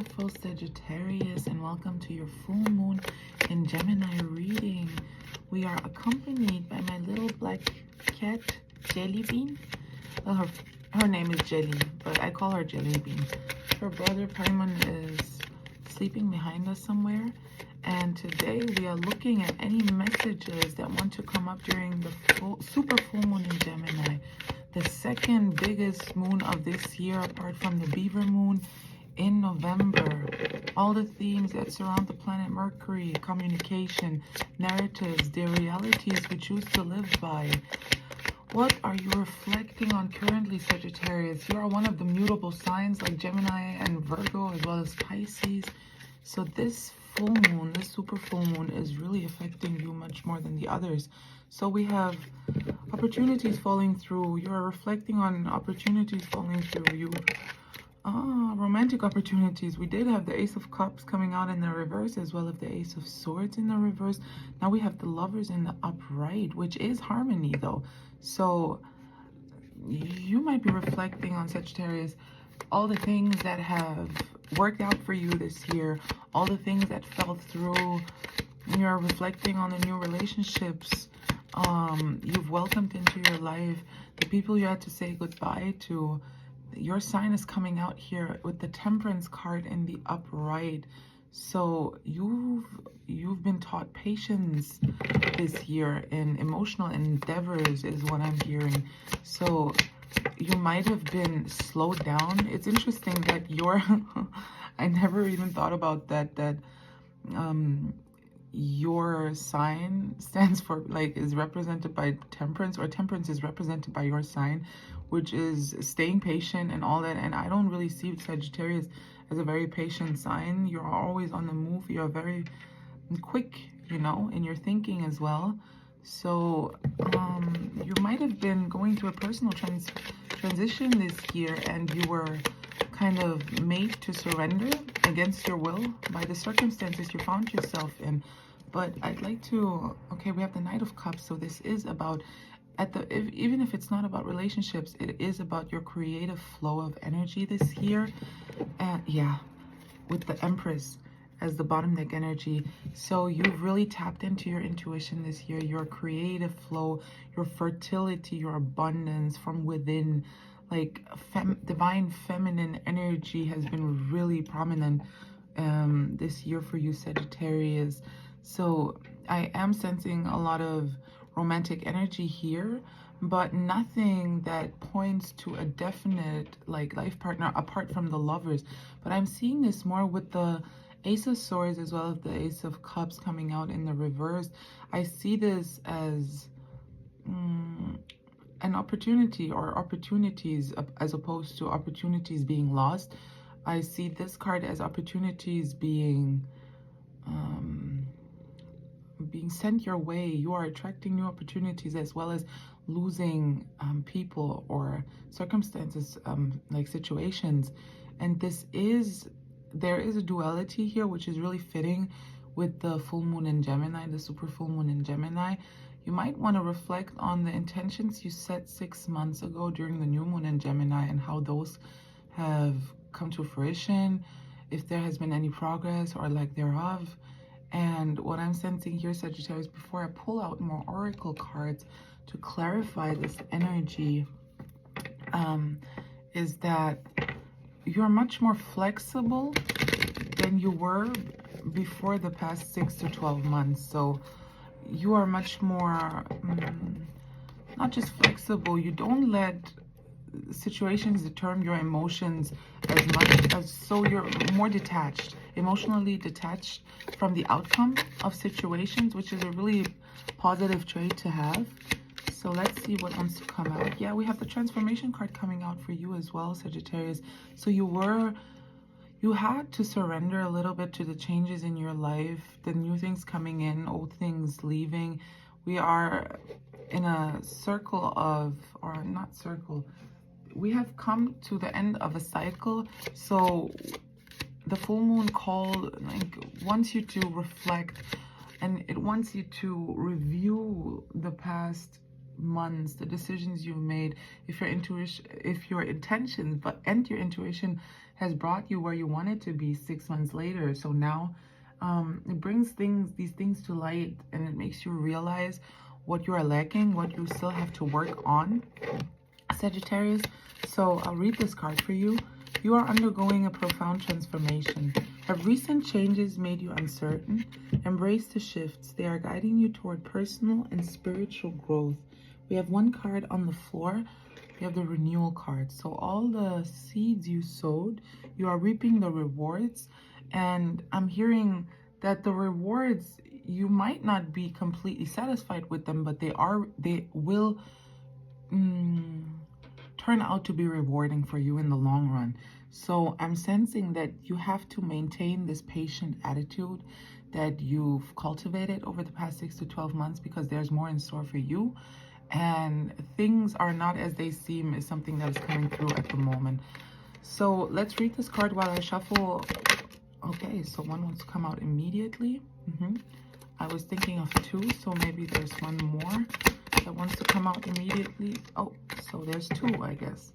beautiful Sagittarius, and welcome to your full moon in Gemini reading. We are accompanied by my little black cat, Jelly Bean. Well, her name is Jelly, but I call her Jelly Bean. Her brother Paimon is sleeping behind us somewhere. And today we are looking at any messages that want to come up during the super full moon in Gemini. The second biggest moon of this year, apart from the Beaver moon in November. All the themes that surround the planet Mercury, communication, narratives, the realities we choose to live by. What are you reflecting on currently, Sagittarius? You are one of the mutable signs like Gemini and Virgo, as well as Pisces. So this full moon, this super full moon, is really affecting you much more than the others. So we have opportunities falling through. You are reflecting on opportunities falling through you. Romantic opportunities. We did have the Ace of Cups coming out in the reverse, as well as the Ace of Swords in the reverse. Now we have the Lovers in the upright, which is harmony though. So you might be reflecting on, Sagittarius, all the things that have worked out for you this year, all the things that fell through. You're reflecting on the new relationships you've welcomed into your life, the people you had to say goodbye to. Your sign is coming out here with the Temperance card in the upright. So you've been taught patience this year in emotional endeavors is what I'm hearing. So you might have been slowed down. It's interesting that your I never even thought about that your sign stands for, like, is represented by Temperance, or Temperance is represented by your sign, which is staying patient and all that. And I don't really see Sagittarius as a very patient sign. You're always on the move. You're very quick, you know, in your thinking as well. So you might have been going through a personal transition this year, and you were kind of made to surrender against your will by the circumstances you found yourself in. But I'd like to, okay, we have the Knight of Cups. So this is about, even if it's not about relationships, it is about your creative flow of energy this year. And yeah, with the Empress as the bottom deck energy. So you've really tapped into your intuition this year, your creative flow, your fertility, your abundance from within. Like divine feminine energy has been really prominent this year for you, Sagittarius. So I am sensing a lot of romantic energy here, but nothing that points to a definite like life partner apart from the Lovers. But I'm seeing this more with the Ace of Swords as well as the Ace of Cups coming out in the reverse. I see this as an opportunity, or opportunities, as opposed to opportunities being lost. I see this card as opportunities being sent your way. You are attracting new opportunities, as well as losing people or circumstances, like situations. And there is a duality here, which is really fitting with the full moon in Gemini, the super full moon in Gemini. You might want to reflect on the intentions you set 6 months ago during the new moon in Gemini, and how those have come to fruition, if there has been any progress or lack thereof. And what I'm sensing here, Sagittarius, before I pull out more oracle cards to clarify this energy, is that you're much more flexible than you were before the past 6 to 12 months. So you are much more, not just flexible, you don't let situations determine your emotions as much as, so you're more detached, emotionally detached from the outcome of situations, which is a really positive trait to have. So let's see what wants to come out. Yeah, we have the Transformation card coming out for you as well, Sagittarius. So you had to surrender a little bit to the changes in your life, the new things coming in, old things leaving. We are in a circle of, or not circle, we have come to the end of a cycle. So the full moon wants you to reflect, and it wants you to review the past months, the decisions you've made, if your intuition, if your intentions, and your intuition has brought you where you wanted to be 6 months later. So now it brings these things to light, and it makes you realize what you are lacking, what you still have to work on, Sagittarius. So I'll read this card for you. You are undergoing a profound transformation. Have recent changes made you uncertain? Embrace the shifts. They are guiding you toward personal and spiritual growth. We have one card on the floor. We have the renewal card. So all the seeds you sowed, you are reaping the rewards. And I'm hearing that the rewards, you might not be completely satisfied with them, but they will turn out to be rewarding for you in the long run. So I'm sensing that you have to maintain this patient attitude that you've cultivated over the past 6 to 12 months, because there's more in store for you, and things are not as they seem is something that is coming through at the moment. So let's read this card while I shuffle. Okay, so one wants to come out immediately. I was thinking of two, so maybe there's one more that wants to come out immediately. Oh, so there's two, I guess.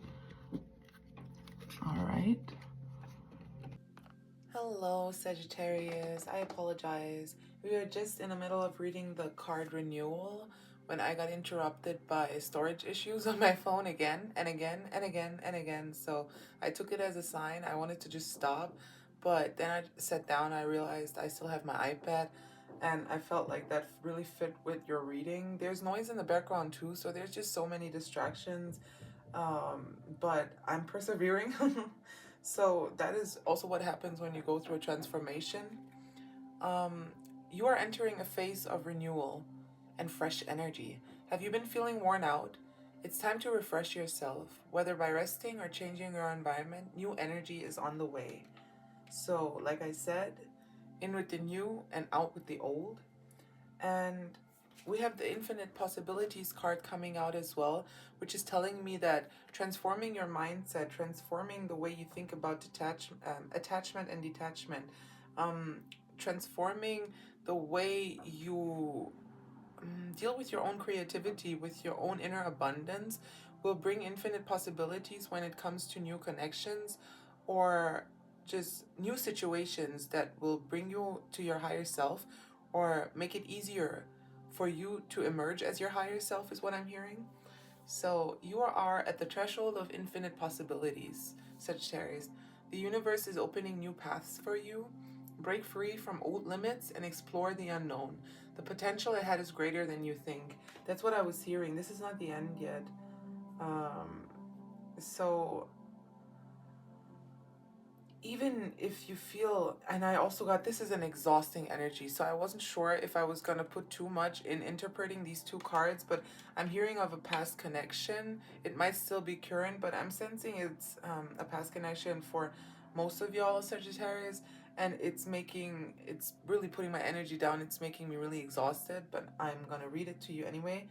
All right. Hello, Sagittarius. I apologize. We are just in the middle of reading the card renewal when I got interrupted by storage issues on my phone again and again and again and again. So I took it as a sign. I wanted to just stop, but then I sat down. I realized I still have my iPad, and I felt like that really fit with your reading. There's noise in the background too, so there's just so many distractions. But I'm persevering. So that is also what happens when you go through a transformation. You are entering a phase of renewal and fresh energy. Have you been feeling worn out? It's time to refresh yourself. Whether by resting or changing your environment, new energy is on the way. So, like I said, in with the new and out with the old. And we have the infinite possibilities card coming out as well, which is telling me that transforming your mindset, transforming the way you think about attachment and detachment, transforming the way you deal with your own creativity, with your own inner abundance, will bring infinite possibilities when it comes to new connections or just new situations that will bring you to your higher self or make it easier for you to emerge as your higher self, is what I'm hearing. So you are at the threshold of infinite possibilities, Sagittarius. The universe is opening new paths for you. Break free from old limits and explore the unknown. The potential ahead is greater than you think. That's what I was hearing. This is not the end yet. So even if you feel, and I also got, this is an exhausting energy, so I wasn't sure if I was going to put too much in interpreting these two cards, but I'm hearing of a past connection. It might still be current, but I'm sensing it's a past connection for most of y'all, Sagittarius, and it's really putting my energy down. It's making me really exhausted, but I'm going to read it to you anyway.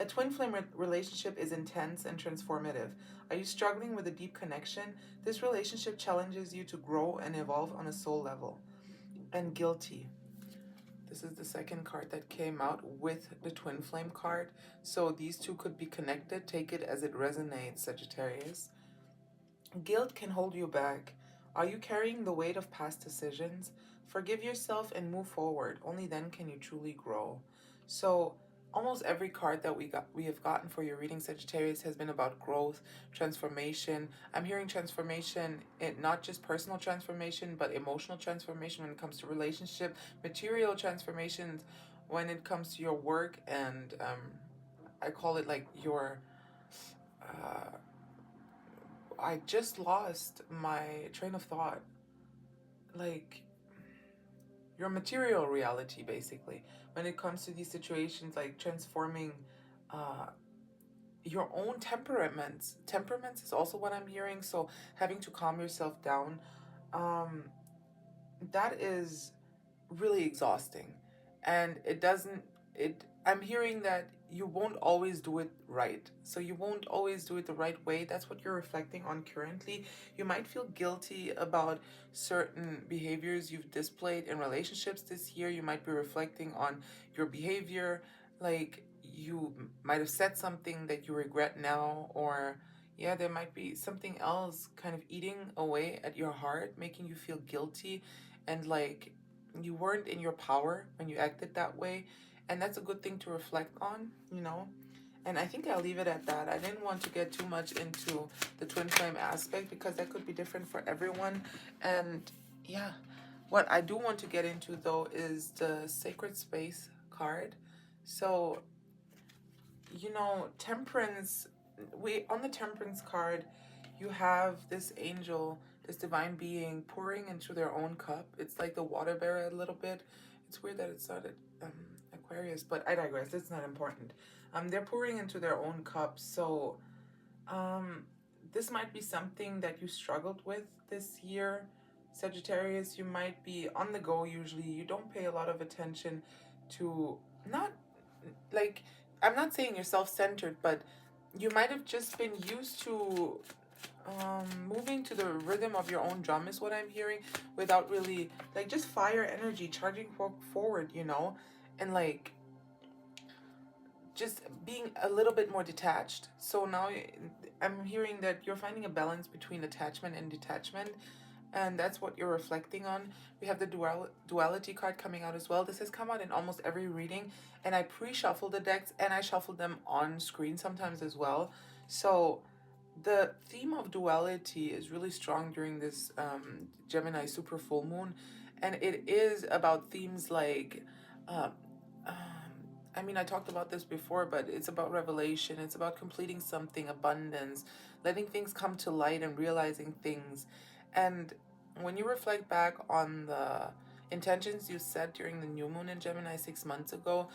A twin flame relationship is intense and transformative. Are you struggling with a deep connection? This relationship challenges you to grow and evolve on a soul level. And guilty. This is the second card that came out with the twin flame card. So these two could be connected. Take it as it resonates, Sagittarius. Guilt can hold you back. Are you carrying the weight of past decisions? Forgive yourself and move forward. Only then can you truly grow. So almost every card that we have gotten for your reading, Sagittarius, has been about growth, transformation. I'm hearing transformation, not just personal transformation, but emotional transformation when it comes to relationship, material transformations when it comes to your work, and I call it like your I just lost my train of thought. Like your material reality, basically, when it comes to these situations, like transforming your own temperaments. Temperaments is also what I'm hearing. So having to calm yourself down, that is really exhausting. And I'm hearing that you won't always do it right. So you won't always do it the right way. That's what you're reflecting on currently. You might feel guilty about certain behaviors you've displayed in relationships this year. You might be reflecting on your behavior. Like you might have said something that you regret now, or yeah, there might be something else kind of eating away at your heart, making you feel guilty and like you weren't in your power when you acted that way. And that's a good thing to reflect on, you know. And I think I'll leave it at that. I didn't want to get too much into the twin flame aspect because that could be different for everyone. And yeah, what I do want to get into though is the sacred space card. So, you know, temperance, on the temperance card, you have this angel, this divine being pouring into their own cup. It's like the water bearer a little bit. It's weird that it started Aquarius, but I digress. It's not important. They're pouring into their own cup. So this might be something that you struggled with this year, Sagittarius. You might be on the go usually. You don't pay a lot of attention to, not like, I'm not saying you're self-centered, but you might have just been used to moving to the rhythm of your own drum is what I'm hearing, without really like just fire energy charging forward, you know, and like just being a little bit more detached. So now I'm hearing that you're finding a balance between attachment and detachment, and that's what you're reflecting on. We have the duality card coming out as well. This has come out in almost every reading, and I pre-shuffle the decks and I shuffle them on screen sometimes as well. So the theme of duality is really strong during this Gemini super full moon, and it is about themes like um, um, I mean, I talked about this before, but it's about revelation. It's about completing something, abundance, letting things come to light and realizing things. And when you reflect back on the intentions you set during the new moon in Gemini 6 months ago,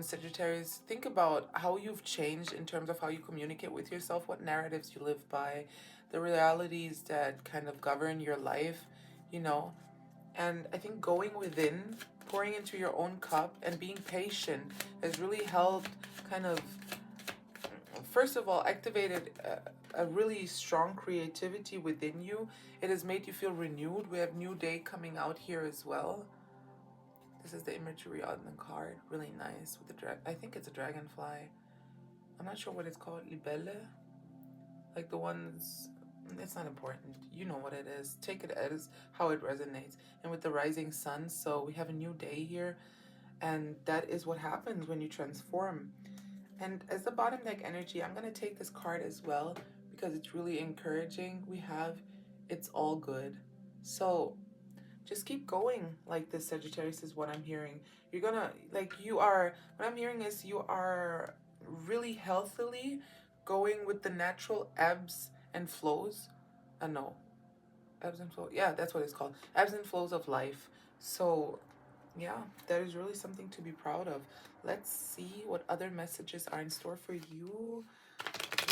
Sagittarius, think about how you've changed in terms of how you communicate with yourself, what narratives you live by, the realities that kind of govern your life, you know. And I think going within, pouring into your own cup, and being patient has really helped kind of, first of all, activated a really strong creativity within you. It has made you feel renewed. We have new day coming out here as well. This is the imagery on the card. Really nice with the I think it's a dragonfly. I'm not sure what it's called. Libelle? Like the ones, it's not important. You know what it is. Take it as how it resonates. And with the rising sun, so we have a new day here. And that is what happens when you transform. And as the bottom deck energy, I'm going to take this card as well because it's really encouraging. We have, it's all good. So just keep going like this, Sagittarius, is what I'm hearing. You're gonna, like, you are, what I'm hearing is you are really healthily going with the natural ebbs and flows. No, ebbs and flows. Yeah, that's what it's called. Ebbs and flows of life. So yeah, that is really something to be proud of. Let's see what other messages are in store for you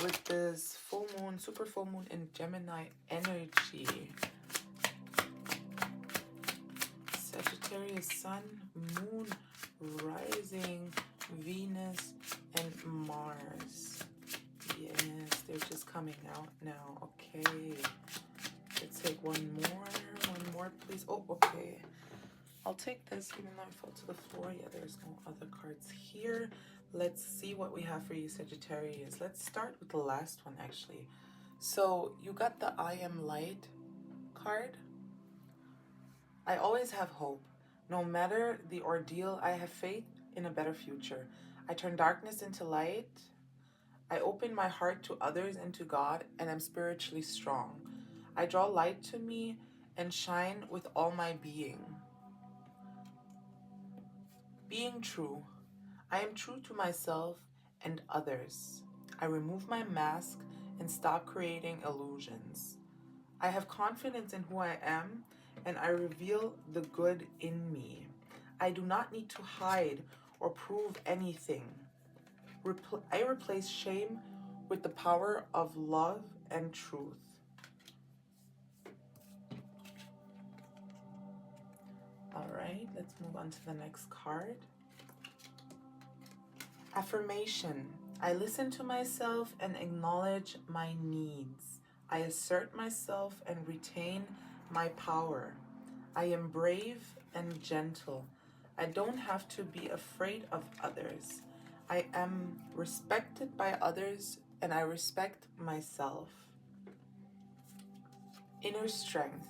with this full moon, super full moon in Gemini energy. Sagittarius, Sun, Moon, Rising, Venus, and Mars. Yes, they're just coming out now. Okay. Let's take one more, please. Oh, okay. I'll take this even though I fell to the floor. Yeah, there's no other cards here. Let's see what we have for you, Sagittarius. Let's start with the last one, actually. So you got the I Am Light card. I always have hope. No matter the ordeal, I have faith in a better future. I turn darkness into light. I open my heart to others and to God, and am spiritually strong. I draw light to me and shine with all my being. Being true. I am true to myself and others. I remove my mask and stop creating illusions. I have confidence in who I am, and I reveal the good in me. I do not need to hide or prove anything. I replace shame with the power of love and truth. All right, let's move on to the next card. Affirmation. I listen to myself and acknowledge my needs. I assert myself and retain my power. I am brave and gentle. I don't have to be afraid of others. I am respected by others and I respect myself. Inner strength.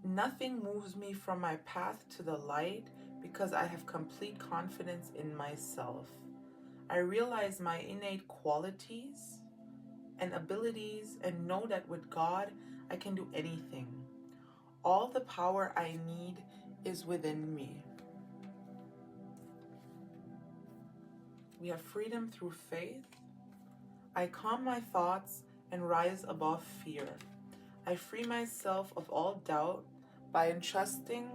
Nothing moves me from my path to the light because I have complete confidence in myself. I realize my innate qualities and abilities and know that with God, I can do anything. All the power I need is within me. We have freedom through faith. I calm my thoughts and rise above fear. I free myself of all doubt by entrusting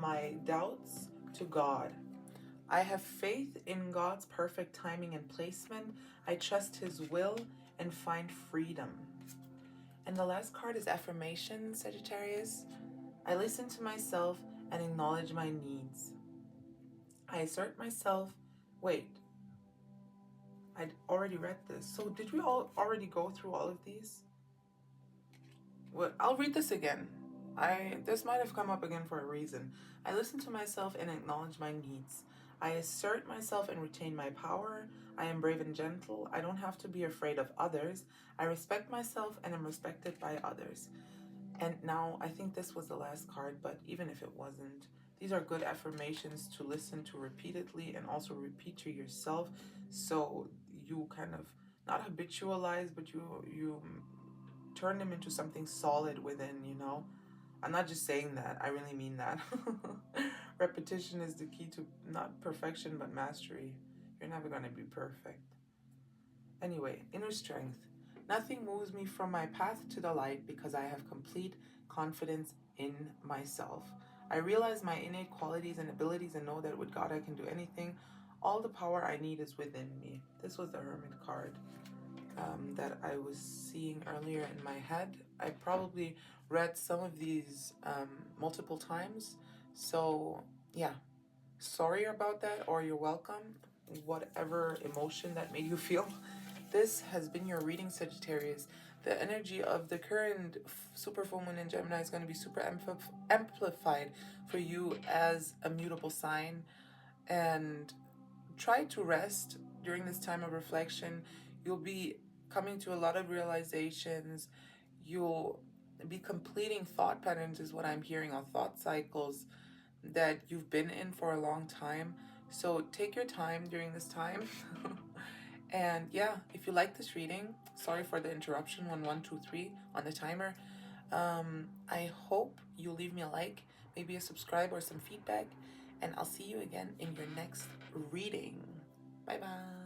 my doubts to God. I have faith in God's perfect timing and placement. I trust His will and find freedom. And the last card is affirmation, Sagittarius. I listen to myself and acknowledge my needs. I assert myself. Wait, I'd already read this. So did we all already go through all of these? Well, I'll read this again. This might have come up again for a reason. I listen to myself and acknowledge my needs. I assert myself and retain my power. I am brave and gentle. I don't have to be afraid of others. I respect myself and am respected by others. And now I think this was the last card, but even if it wasn't, these are good affirmations to listen to repeatedly and also repeat to yourself, so you kind of not habitualize, but you turn them into something solid within, you know. I'm not just saying that, I really mean that. Repetition is the key to not perfection but mastery. You're never going to be perfect. Anyway, inner strength. Nothing moves me from my path to the light because I have complete confidence in myself. I realize my innate qualities and abilities and know that with God I can do anything. All the power I need is within me. This was the Hermit card that I was seeing earlier in my head. I probably read some of these multiple times. So yeah, sorry about that, or you're welcome. Whatever emotion that made you feel. This has been your reading, Sagittarius. The energy of the current super full moon in Gemini is going to be super amplified for you as a mutable sign. And try to rest during this time of reflection. You'll be coming to a lot of realizations. You'll be completing thought patterns, is what I'm hearing, on thought cycles that you've been in for a long time. So take your time during this time. And yeah, if you like this reading, sorry for the interruption, 1123 on the timer. I hope you leave me a like, maybe a subscribe or some feedback, and I'll see you again in your next reading. Bye bye.